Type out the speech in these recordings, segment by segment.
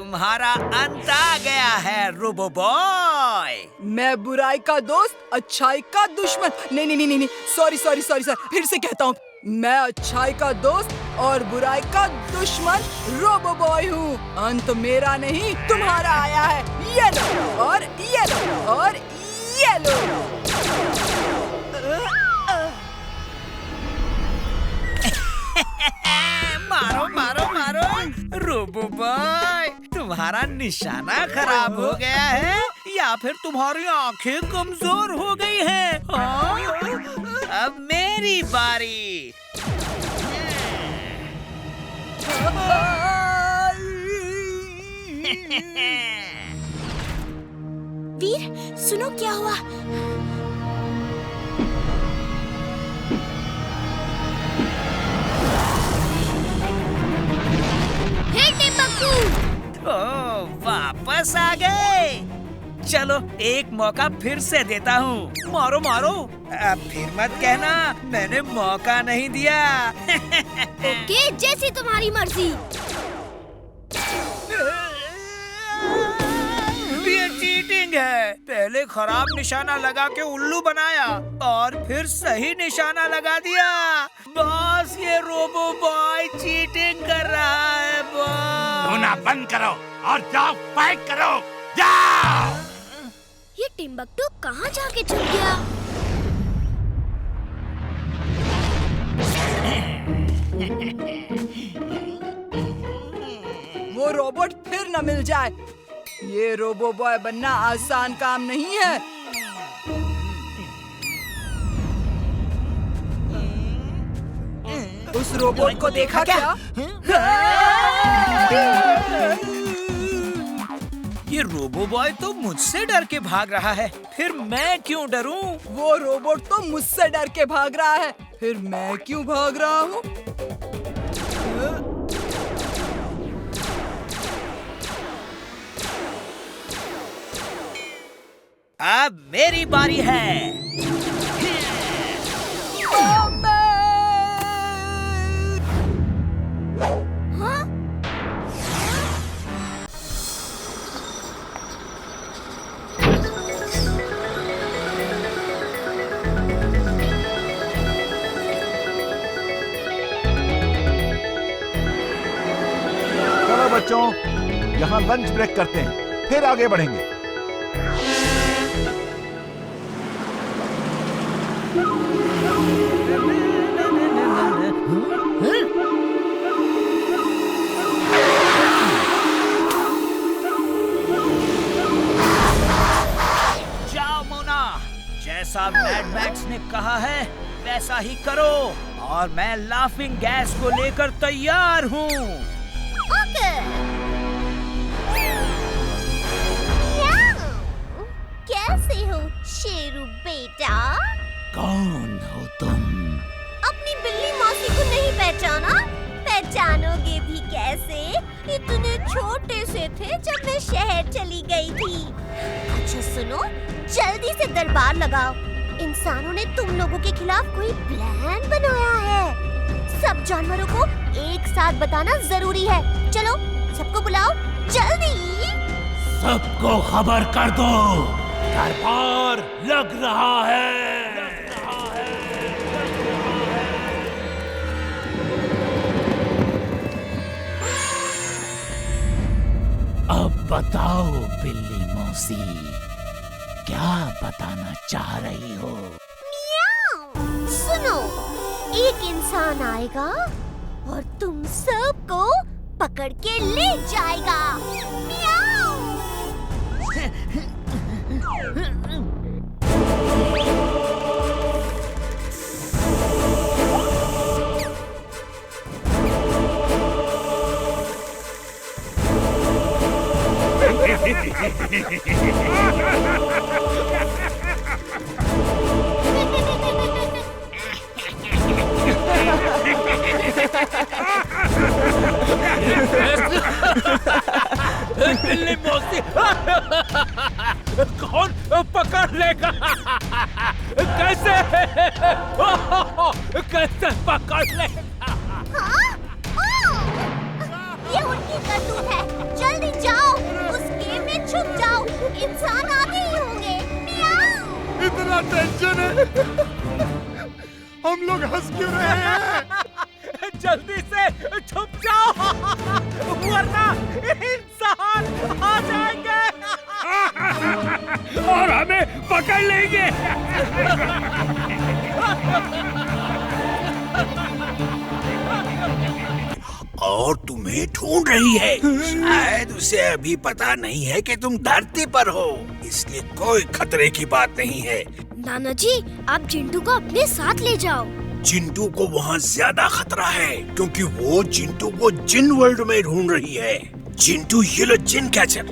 तुम्हारा अंत आ गया है रोबो बॉय। मैं बुराई का दोस्त, अच्छाई का दुश्मन। नहीं, सॉरी सर, फिर से कहता हूँ, मैं अच्छाई का दोस्त और बुराई का दुश्मन रोबो बॉय हूँ। अंत मेरा नहीं तुम्हारा आया है। ये लो और ये लो और ये लो। मारो मारो मारो रोबो बॉय, तुम्हारा निशाना खराब हो गया है या फिर तुम्हारी आंखें कमजोर हो गई हैं? हाँ? अब मेरी बारी। वीर, सुनो क्या हुआ। ओह, वापस आ गए। चलो एक मौका फिर से देता हूँ। मारो मारो, अब फिर मत कहना मैंने मौका नहीं दिया। ओके, जैसी तुम्हारी मर्जी। ये चीटिंग है। पहले खराब निशाना लगा के उल्लू बनाया और फिर सही निशाना लगा दिया। बॉस, ये रोबो बॉय चीटिंग कर रहा है बॉस। रोना बंद करो और जाओ फाइट करो, जाओ। ये टिम्बकटू कहाँ जाके छुप गया? वो रोबोट फिर न मिल जाए। ये रोबो बॉय बनना आसान काम नहीं है। उस रोबोट को देखा क्या? ये रोबो बॉय तो मुझसे डर के भाग रहा है, फिर मैं क्यों डरूं? वो रोबोट तो मुझसे डर के भाग रहा है, फिर मैं क्यों भाग रहा हूँ? अब मेरी बारी है। चलो बच्चों, यहाँ लंच ब्रेक करते हैं, फिर आगे बढ़ेंगे। जाओ मोना, जैसा मैड मैक्स ने कहा है वैसा ही करो और मैं लाफिंग गैस को लेकर तैयार हूँ। ओके। कैसे हो शेरू बेटा? कौन हो तुम? अपनी बिल्ली मौसी को नहीं पहचाना? पहचानोगे भी कैसे? इतने छोटे से थे जब मैं शहर चली गई थी। अच्छा सुनो, जल्दी से दरबार लगाओ। इंसानों ने तुम लोगों के खिलाफ कोई प्लान बनाया है। सब जानवरों को एक साथ बताना जरूरी है। चलो सबको बुलाओ जल्दी। सबको खबर कर दो, दरबार लग रहा है। अब बताओ बिल्ली मौसी, क्या बताना चाह रही हो? सुनो, एक इंसान आएगा और तुम सबको पकड़ के ले जाएगा। मियाऊ। बिल्ली मौसी कौन पकड़ लेगा? कैसे कैसे पकड़ लेगा? हाँ? ये उनकी करतूत है। जल्दी जाओ। छुप जाओ, इंसान आते ही होंगे। मियाऊ। इतना टेंशन है, हम लोग हंस क्यों रहे हैं? जल्दी से छुप जाओ वरना इंसान आ जाएंगे और हमें पकड़ लेंगे। और तुम्हें ढूंढ रही है। शायद उसे अभी पता नहीं है कि तुम धरती पर हो, इसलिए कोई खतरे की बात नहीं है। नाना जी, आप चिंटू को अपने साथ ले जाओ। चिंटू को वहाँ ज्यादा खतरा है, क्योंकि वो चिंटू को जिन वर्ल्ड में ढूंढ रही है। चिंटू ये लो जिन कैचर,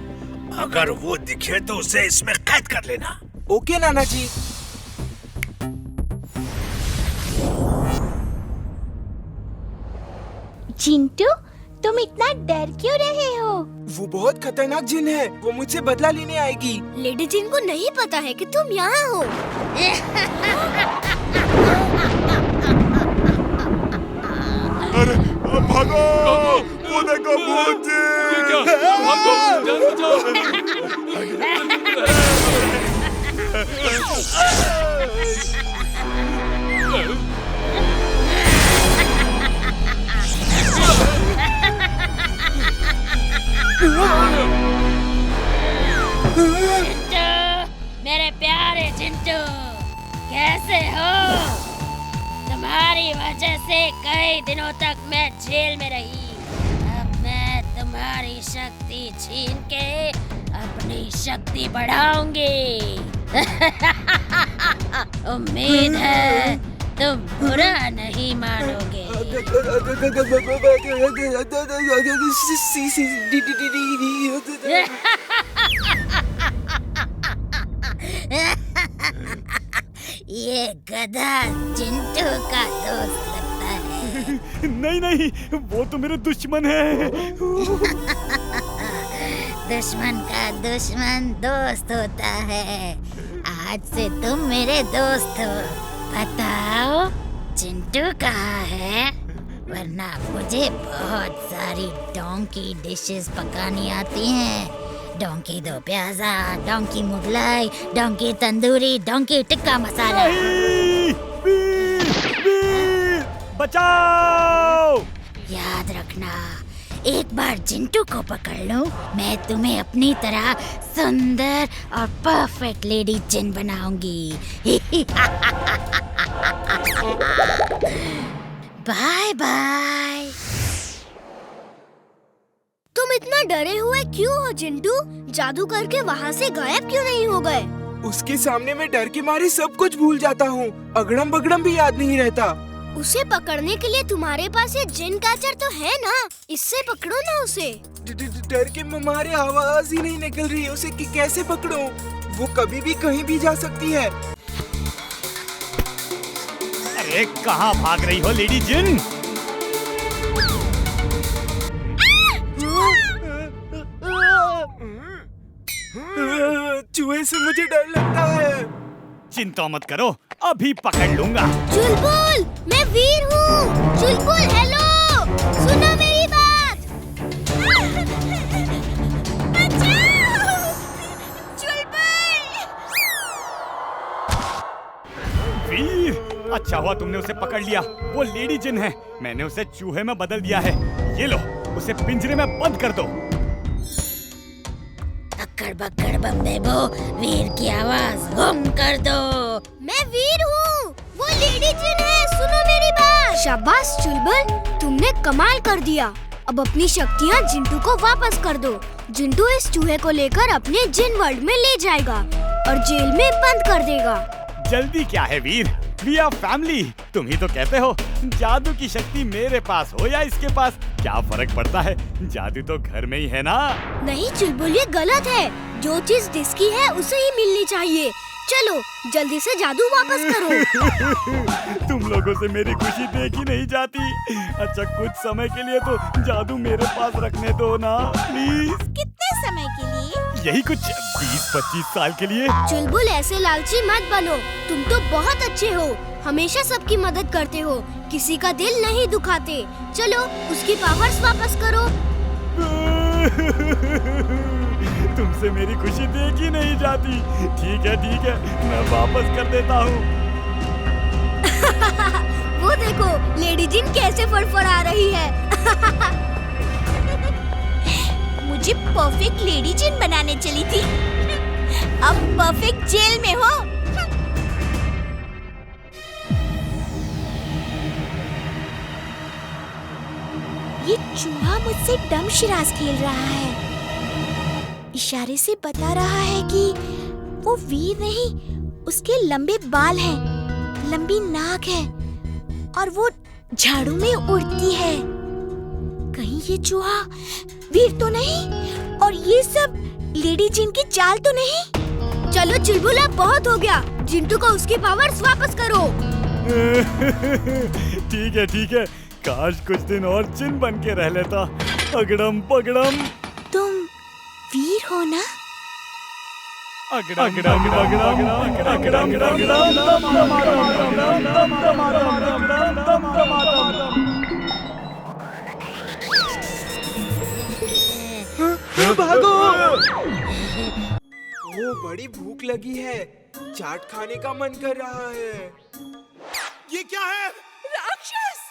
अगर वो दिखे तो उसे इसमें कैद कर लेना। ओके नाना जी। चिंटू, तुम इतना डर क्यों रहे हो? वो बहुत खतरनाक जिन है, वो मुझसे बदला लेने आएगी। लेडी जिन को नहीं पता है कि तुम यहाँ हो। अरे भागो, वो देखो भूत मेरे प्यारे चिंटू, कैसे हो? तुम्हारी वजह से कई दिनों तक मैं जेल में रही। अब मैं तुम्हारी शक्ति छीन के अपनी शक्ति बढ़ाऊंगी। उम्मीद है तुम बुरा नहीं मानोगे। ये गधा चिंटू का दोस्त लगता है। नहीं नहीं, वो तो मेरे दुश्मन है। दुश्मन का दुश्मन दोस्त होता है। आज से तुम मेरे दोस्त हो। बताओ चिंटू कहाँ है? वरना मुझे बहुत सारी डोंकी डिशेस पकानी आती हैं। Donkey dopiaza, donkey Mughlai, donkey tandoori, donkey tikka masala. Veer, Veer, बचाओ! याद रखना, एक बार चिंटू को पकड़ लूं, मैं तुम्हें अपनी तरह सुंदर और परफेक्ट लेडी जिन बनाऊंगी। Bye bye. तुम इतना डरे हुए क्यों हो चिंटू? जादू करके वहाँ से गायब क्यों नहीं हो गए? उसके सामने मैं डर के मारे सब कुछ भूल जाता हूँ। अगड़म बगड़म भी याद नहीं रहता। उसे पकड़ने के लिए तुम्हारे पास ये जिन कैचर तो है ना, इससे पकड़ो ना उसे। डर के मारे आवाज ही नहीं निकल रही। उसे कैसे पकड़ूं? वो कभी भी कहीं भी जा सकती है। अरे कहाँ भाग रही हो लेडी जिन? चूहे से मुझे डर लगता है। चिंता मत करो, अभी पकड़ लूंगा। चुलबुल, मैं वीर हूँ। चुलबुल हेलो, सुनो मेरी बात। बचाओ! चुलबुल! वीर, अच्छा हुआ तुमने उसे पकड़ लिया। वो लेडी जिन है, मैंने उसे चूहे में बदल दिया है। ये लो, उसे पिंजरे में बंद कर दो। अक्कड़ बक्कड़ बम्बे बो, वीर की आवाज गुम कर दो। मैं वीर हूँ, वो लेडी जिन है, सुनो मेरी बात। शाबाश चुलबुल, तुमने कमाल कर दिया। अब अपनी शक्तियाँ जिंटू को वापस कर दो। जिंटू इस चूहे को लेकर अपने जिन वर्ल्ड में ले जाएगा और जेल में बंद कर देगा। जल्दी क्या है वीर, वी आर फैमिली। तुम ही तो कहते हो जादू की शक्ति मेरे पास हो या इसके पास, क्या फर्क पड़ता है? जादू तो घर में ही है ना। नहीं चुलबुल, ये गलत है। जो चीज जिसकी है उसे ही मिलनी चाहिए। चलो जल्दी से जादू वापस करो। तुम लोगों से मेरी खुशी देखी नहीं जाती। अच्छा कुछ समय के लिए तो जादू मेरे पास रखने दो ना प्लीज। कितने समय के लिए? यही कुछ 20-25 साल के लिए। चुलबुल ऐसे लालची मत बनो। तुम तो बहुत अच्छे हो, हमेशा सबकी मदद करते हो, किसी का दिल नहीं दुखाते। चलो उसकी पावर्स वापस करो। तुमसे मेरी खुशी देखी नहीं जाती। ठीक है, मैं वापस कर देता हूँ। वो देखो लेडी जिन कैसे फड़फड़ा रही है। मुझे परफेक्ट लेडी जिन बनाने चली थी, अब परफेक्ट जेल में हो। ये चूहा मुझसे डम शिराज खेल रहा है। इशारे से बता रहा है कि वो वीर नहीं, उसके लंबे बाल हैं, लंबी नाक है और वो झाड़ू में उड़ती है। कहीं ये चूहा वीर तो नहीं और ये सब लेडी जिन की चाल तो नहीं? चलो चुलबुला, बहुत हो गया। जिंटू को उसकी पावर्स वापस करो। ठीक है, काश कुछ दिन और जिन बन के रह लेता। अगड़म पगड़म। तुम वीर हो ना? भागो! ओ, बड़ी भूख लगी है, चाट खाने का मन कर रहा है। ये क्या है? राक्षस!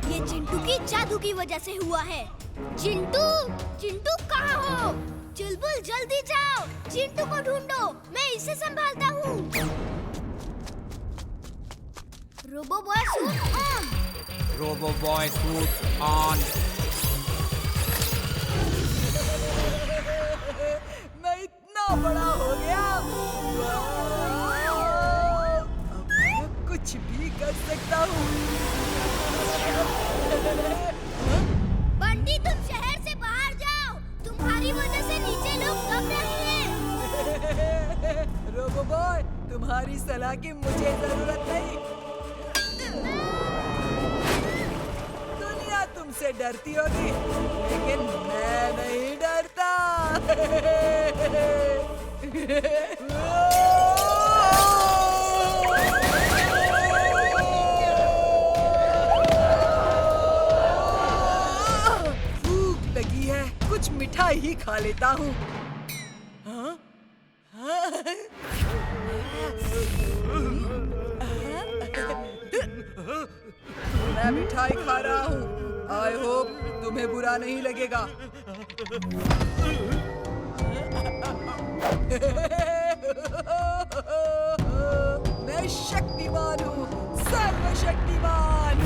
ये चिंटू की जादू की वजह से हुआ है। चिंटू कहाँ हो? चुलबुल जल्दी जाओ, चिंटू को ढूंढो, मैं इसे संभालता हूँ। Robo boy suit on. Robo boy suit on. मैं इतना बड़ा हो गया, अब मैं कुछ भी कर सकता हूँ। बंटी, तुम शहर से बाहर जाओ, तुम्हारी वजह से नीचे लोग दब रहे हैं। रोबो बॉय, तुम्हारी सलाह की मुझे जरूरत नहीं। दुनिया तुमसे डरती होगी, लेकिन मैं नहीं डरता। भूख लगी है, कुछ मिठाई ही खा लेता हूँ। हाँ? मैं मिठाई खा रहा हूँ। आई होप तुम्हें बुरा नहीं लगेगा। मैं शक्तिमान हूँ, सर्वशक्तिमान।